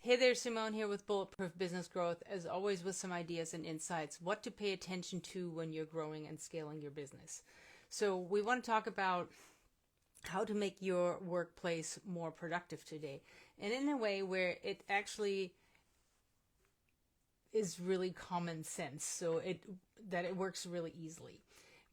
Hey there, Simone here with Bulletproof Business Growth, as always with some ideas and insights, what to pay attention to when you're growing and scaling your business. So we want to talk about how to make your workplace more productive today, and in a way where it actually is really common sense, so that it works really easily.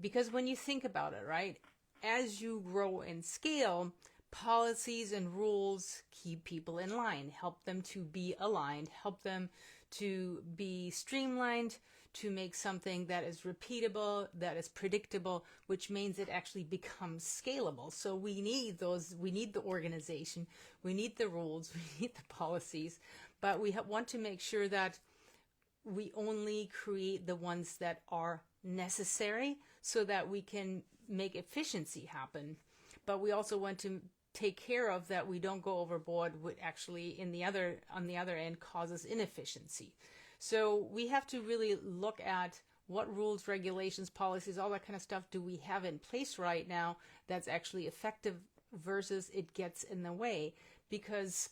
Because when you think about it, right, as you grow and scale, policies and rules keep people in line, help them to be aligned, help them to be streamlined, to make something that is repeatable, that is predictable, which means it actually becomes scalable. So we need the organization, we need the rules, we need the policies, but we want to make sure that we only create the ones that are necessary so that we can make efficiency happen. But we also want to take care of that we don't go overboard, which actually on the other end causes inefficiency. So we have to really look at what rules, regulations, policies, all that kind of stuff do we have in place right now that's actually effective versus it gets in the way, because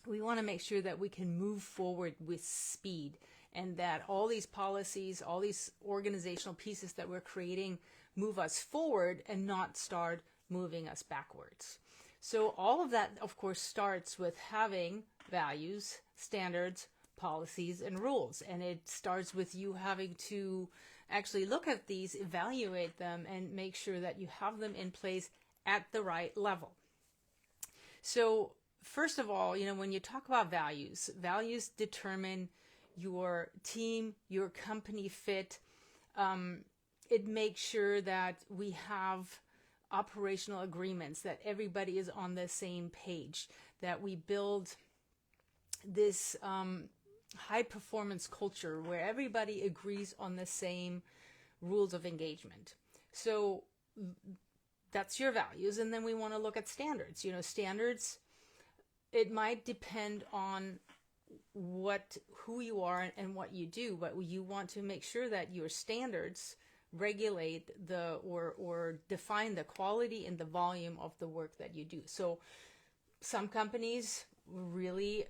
we want to make sure that we can move forward with speed, and that all these policies, all these organizational pieces that we're creating move us forward and not start moving us backwards. So all of that, of course, starts with having values, standards, policies, and rules. And it starts with you having to actually look at these, evaluate them, and make sure that you have them in place at the right level. So first of all, when you talk about values determine your team, your company fit. It makes sure that we have operational agreements, that everybody is on the same page, that we build this high performance culture where everybody agrees on the same rules of engagement. So that's your values. And then we want to look at standards. Standards, it might depend on who you are and what you do, but you want to make sure that your standards regulate or define the quality and the volume of the work that you do. So some companies really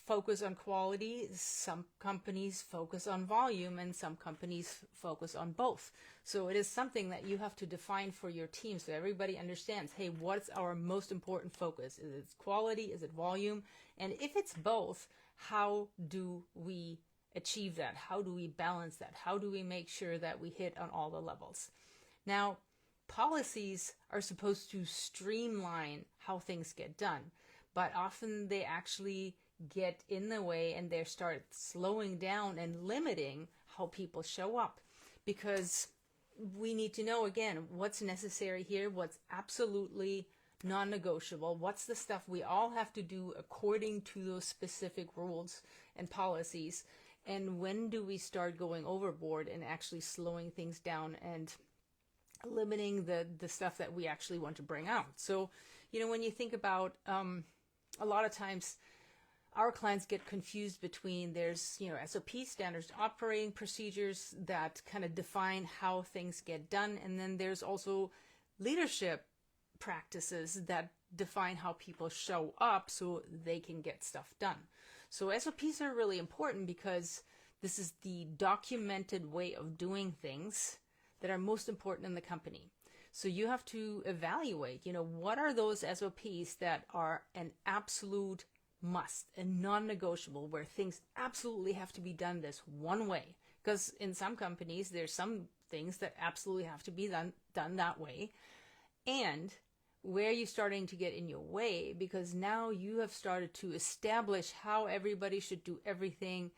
focus on quality, some companies focus on volume, and some companies focus on both. So it is something that you have to define for your team so everybody understands, hey, what's our most important focus? Is it quality? Is it volume? And if it's both, how do we achieve that? How do we balance that? How do we make sure that we hit on all the levels? Now, policies are supposed to streamline how things get done, but often they actually get in the way and they start slowing down and limiting how people show up, because we need to know, again, what's necessary here, what's absolutely non-negotiable, what's the stuff we all have to do according to those specific rules and policies, and when do we start going overboard and actually slowing things down and limiting the stuff that we actually want to bring out. So, when you think about a lot of times our clients get confused between there's, SOP, standards operating procedures that kind of define how things get done. And then there's also leadership practices that define how people show up so they can get stuff done. So SOPs are really important because this is the documented way of doing things that are most important in the company. So you have to evaluate, what are those SOPs that are an absolute must and non-negotiable, where things absolutely have to be done this one way. Because in some companies, there's some things that absolutely have to be done that way. And where you're starting to get in your way, because now you have started to establish how everybody should do everything,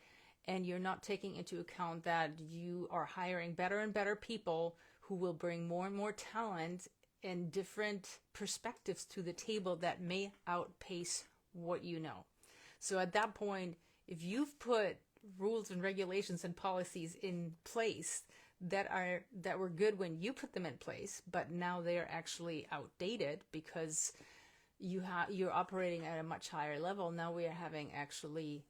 and you're not taking into account that you are hiring better and better people who will bring more and more talent and different perspectives to the table that may outpace what you know. So at that point, if you've put rules and regulations and policies in place that were good when you put them in place, but now they are actually outdated because you're operating at a much higher level. Now we are having actually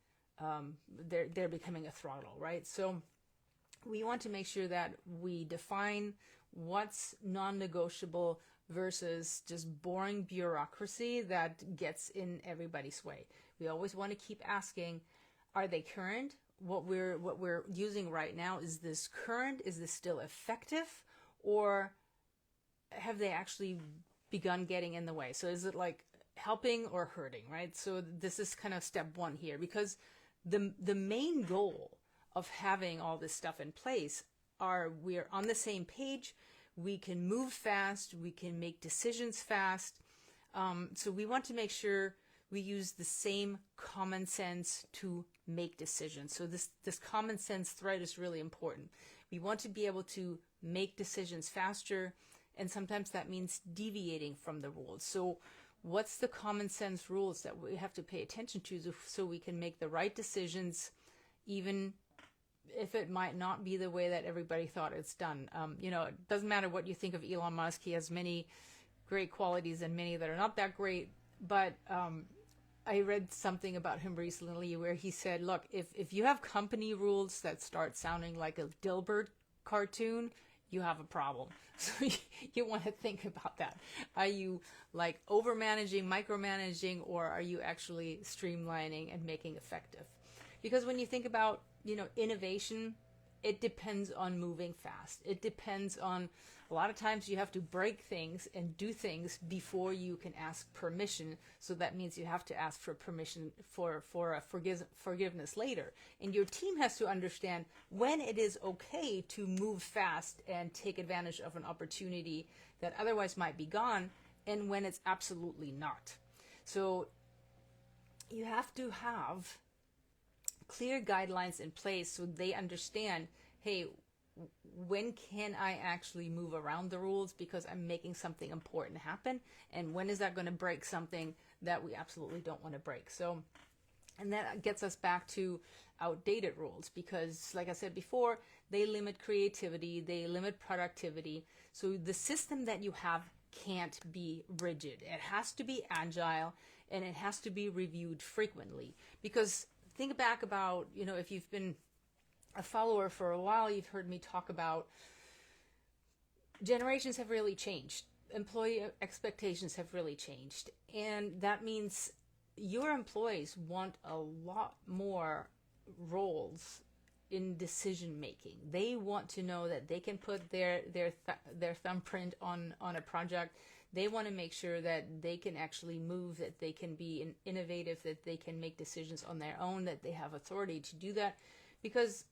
they're becoming a throttle, right? So we want to make sure that we define what's non-negotiable, versus just boring bureaucracy that gets in everybody's way. We always want to keep asking, are they current? What we're using right now, is this current? Is this still effective? Or have they actually begun getting in the way? So is it like helping or hurting, right? So this is kind of step one here, because the main goal of having all this stuff in place are we're on the same page, we can move fast, we can make decisions fast. So we want to make sure we use the same common sense to make decisions. So this common sense thread is really important. We want to be able to make decisions faster, and sometimes that means deviating from the rules. So what's the common sense rules that we have to pay attention to so we can make the right decisions, even if it might not be the way that everybody thought it's done. It doesn't matter what you think of Elon Musk. He has many great qualities and many that are not that great. But I read something about him recently where he said, look, if you have company rules that start sounding like a Dilbert cartoon, you have a problem. So you want to think about that. Are you like overmanaging, micromanaging, or are you actually streamlining and making effective? Because when you think about, innovation, it depends on moving fast. It depends on, a lot of times you have to break things and do things before you can ask permission. So that means you have to ask for permission for a forgiveness later. And your team has to understand when it is okay to move fast and take advantage of an opportunity that otherwise might be gone, and when it's absolutely not. So you have to have clear guidelines in place so they understand, hey, when can I actually move around the rules because I'm making something important happen, and when is that going to break something that we absolutely don't want to break? So, and that gets us back to outdated rules, because like I said before, they limit creativity, they limit productivity. So the system that you have can't be rigid. It has to be agile, and it has to be reviewed frequently. Because think back about, if you've been a follower for a while, you've heard me talk about generations have really changed. Employee expectations have really changed. And that means your employees want a lot more roles in decision making. They want to know that they can put their thumbprint on a project. They want to make sure that they can actually move, that they can be innovative, that they can make decisions on their own, that they have authority to do that. Because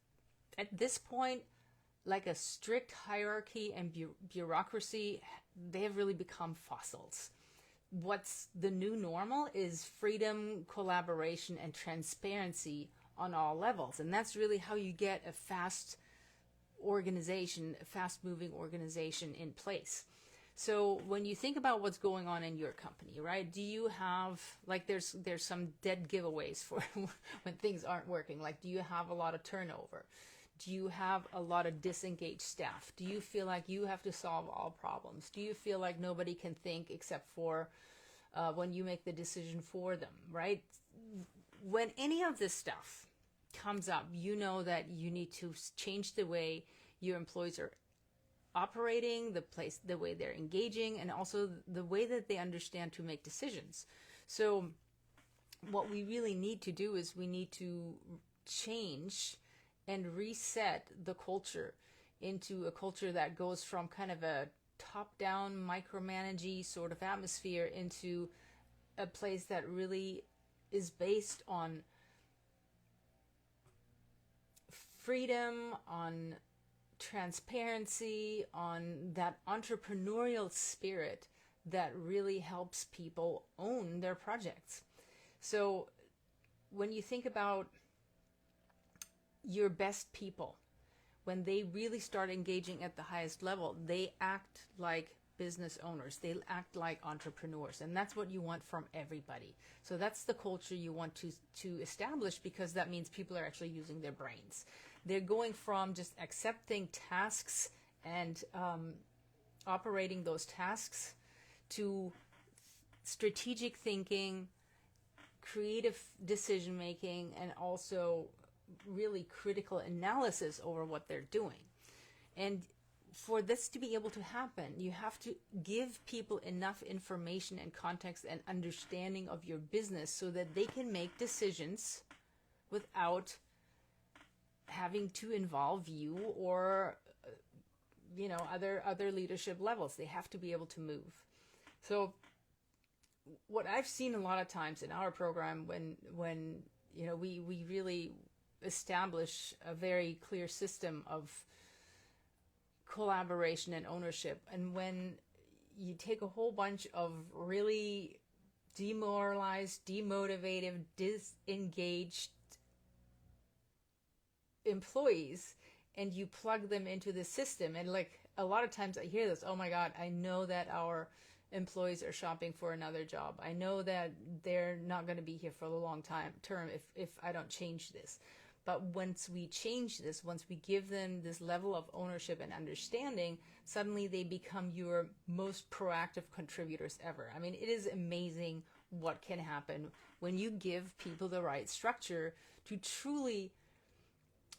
at this point, like a strict hierarchy and bureaucracy, they have really become fossils. What's the new normal is freedom, collaboration, and transparency on all levels. And that's really how you get a fast organization, a fast-moving organization in place. So when you think about what's going on in your company, right? Do you have, like, there's some dead giveaways for when things aren't working? Like, do you have a lot of turnover? Do you have a lot of disengaged staff? Do you feel like you have to solve all problems? Do you feel like nobody can think except for when you make the decision for them, right? When any of this stuff comes up, you know that you need to change the way your employees are operating, the way they're engaging, and also the way that they understand to make decisions. So what we really need to do is we need to change and reset the culture into a culture that goes from kind of a top-down, micromanagey sort of atmosphere into a place that really is based on freedom, on transparency, on that entrepreneurial spirit that really helps people own their projects. So when you think about your best people, when they really start engaging at the highest level, they act like business owners. They act like entrepreneurs, and that's what you want from everybody. So that's the culture you want to establish, because that means people are actually using their brains. They're going from just accepting tasks and operating those tasks to strategic thinking, creative decision making, and also really critical analysis over what they're doing. And for this to be able to happen, you have to give people enough information and context and understanding of your business so that they can make decisions without having to involve you or other leadership levels. They have to be able to move. So what I've seen a lot of times in our program, when we really establish a very clear system of collaboration and ownership, and when you take a whole bunch of really demoralized, demotivated, disengaged employees and you plug them into the system, and like a lot of times I hear this, oh my God, I know that our employees are shopping for another job. I know that they're not going to be here for the long term if I don't change this. But once we change this, once we give them this level of ownership and understanding, suddenly they become your most proactive contributors ever. I mean, it is amazing what can happen when you give people the right structure to truly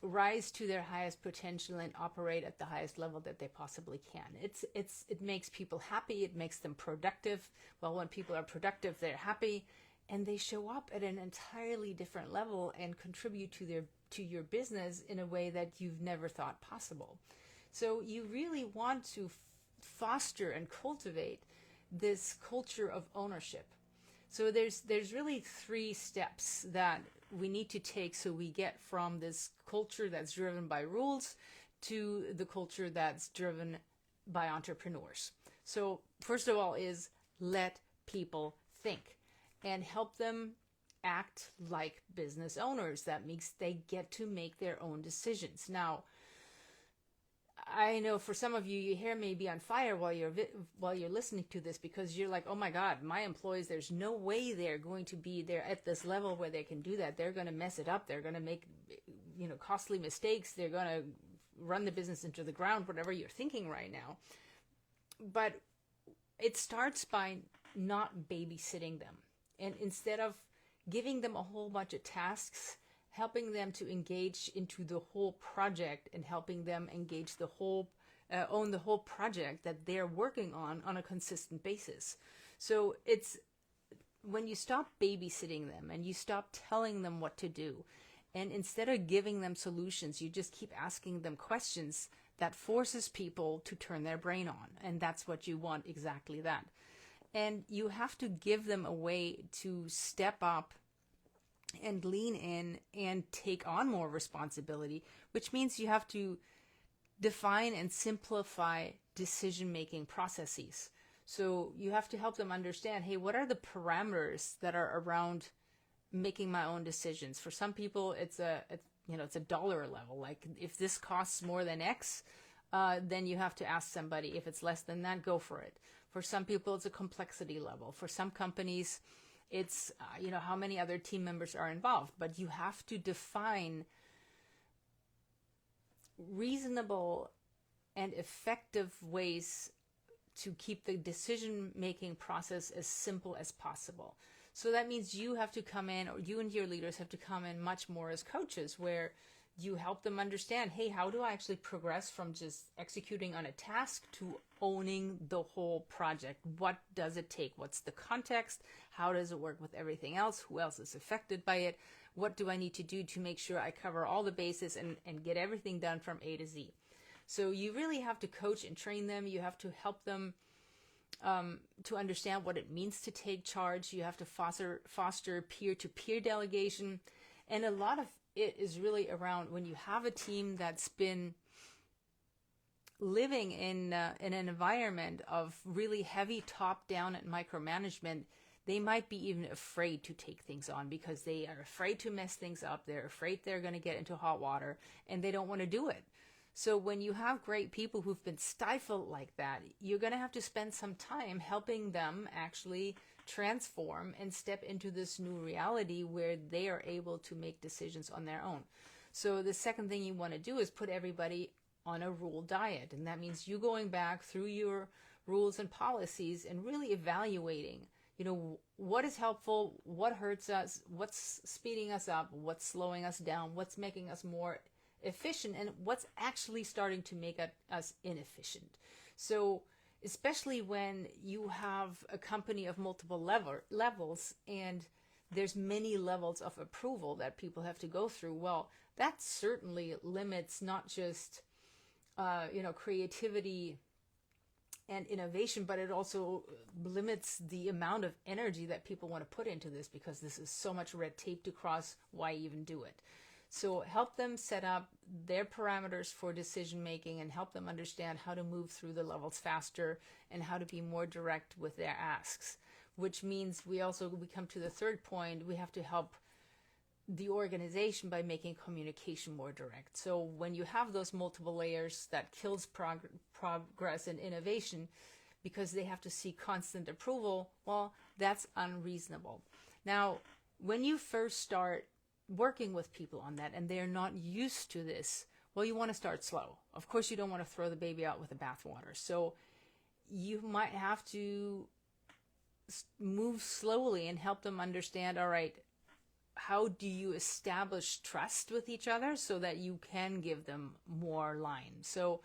rise to their highest potential and operate at the highest level that they possibly can. It makes people happy. It makes them productive. Well, when people are productive, they're happy, and they show up at an entirely different level and contribute to your business in a way that you've never thought possible. So you really want to foster and cultivate this culture of ownership. So there's really 3 steps that we need to take so we get from this culture that's driven by rules to the culture that's driven by entrepreneurs. So first of all is let people think and help them act like business owners. That means they get to make their own decisions. Now, I know for some of you, your hair may be on fire while you're listening to this, because you're like, oh my God, my employees, there's no way they're going to be there at this level where they can do that. They're going to mess it up. They're going to make, costly mistakes. They're going to run the business into the ground, whatever you're thinking right now. But it starts by not babysitting them. And instead of giving them a whole bunch of tasks, helping them to engage into the whole project and helping them engage own the whole project that they're working on a consistent basis. So it's when you stop babysitting them and you stop telling them what to do, and instead of giving them solutions, you just keep asking them questions, that forces people to turn their brain on. And that's what you want, exactly that. And you have to give them a way to step up and lean in and take on more responsibility, which means you have to define and simplify decision-making processes. So you have to help them understand, hey, what are the parameters that are around making my own decisions? For some people, it's a dollar level. Like if this costs more than X, then you have to ask somebody. If it's less than that, go for it. For some people, it's a complexity level. For some companies, it's, how many other team members are involved. But you have to define reasonable and effective ways to keep the decision-making process as simple as possible. So that means you have to come in, or you and your leaders have to come in much more as coaches, where you help them understand, hey, how do I actually progress from just executing on a task to owning the whole project? What does it take? What's the context? How does it work with everything else? Who else is affected by it? What do I need to do to make sure I cover all the bases and get everything done from A to Z? So you really have to coach and train them. You have to help them to understand what it means to take charge. You have to foster peer-to-peer delegation. And a lot of it is really around when you have a team that's been living in an environment of really heavy top-down and micromanagement. They might be even afraid to take things on because they are afraid to mess things up. They're afraid they're going to get into hot water, and they don't want to do it. So when you have great people who've been stifled like that, you're going to have to spend some time helping them actually transform and step into this new reality where they are able to make decisions on their own. So the second thing you want to do is put everybody on a rule diet. And that means you going back through your rules and policies and really evaluating, what is helpful, what hurts us, what's speeding us up, what's slowing us down, what's making us more efficient and what's actually starting to make us inefficient. So especially when you have a company of multiple levels and there's many levels of approval that people have to go through, well, that certainly limits not just creativity and innovation, but it also limits the amount of energy that people want to put into this, because this is so much red tape to cross. Why even do it? So help them set up their parameters for decision making and help them understand how to move through the levels faster and how to be more direct with their asks, which means we come to the third point. We have to help the organization by making communication more direct. So when you have those multiple layers, that kills progress and innovation because they have to see constant approval. Well, that's unreasonable. Now, when you first start working with people on that and they're not used to this, well, you want to start slow. Of course, you don't want to throw the baby out with the bathwater. So you might have to move slowly and help them understand, all right, how do you establish trust with each other so that you can give them more line? So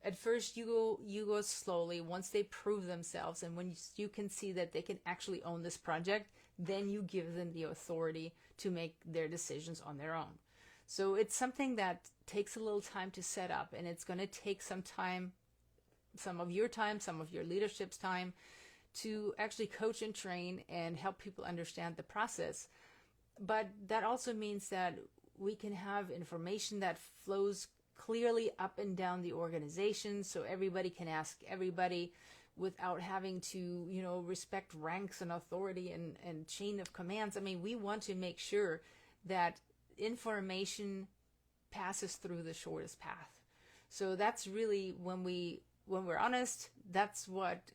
at first you go slowly. Once they prove themselves and when you can see that they can actually own this project, then you give them the authority to make their decisions on their own. So it's something that takes a little time to set up, and it's going to take some time, some of your time, some of your leadership's time, to actually coach and train and help people understand the process. But that also means that we can have information that flows clearly up and down the organization, so everybody can ask everybody without having to, respect ranks and authority and chain of commands. I mean, we want to make sure that information passes through the shortest path. So that's really, when we're honest, that's what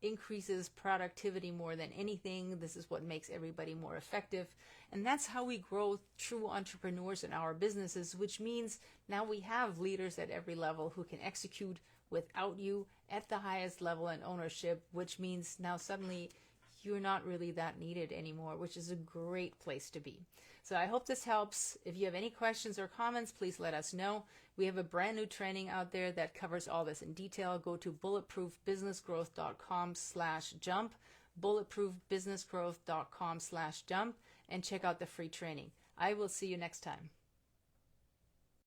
increases productivity more than anything. This is what makes everybody more effective. And that's how we grow true entrepreneurs in our businesses, which means now we have leaders at every level who can execute without you at the highest level in ownership, which means now suddenly you're not really that needed anymore, which is a great place to be. So I hope this helps. If you have any questions or comments, please let us know. We have a brand new training out there that covers all this in detail. Go to bulletproofbusinessgrowth.com/jump, bulletproofbusinessgrowth.com/jump, and check out the free training. I will see you next time.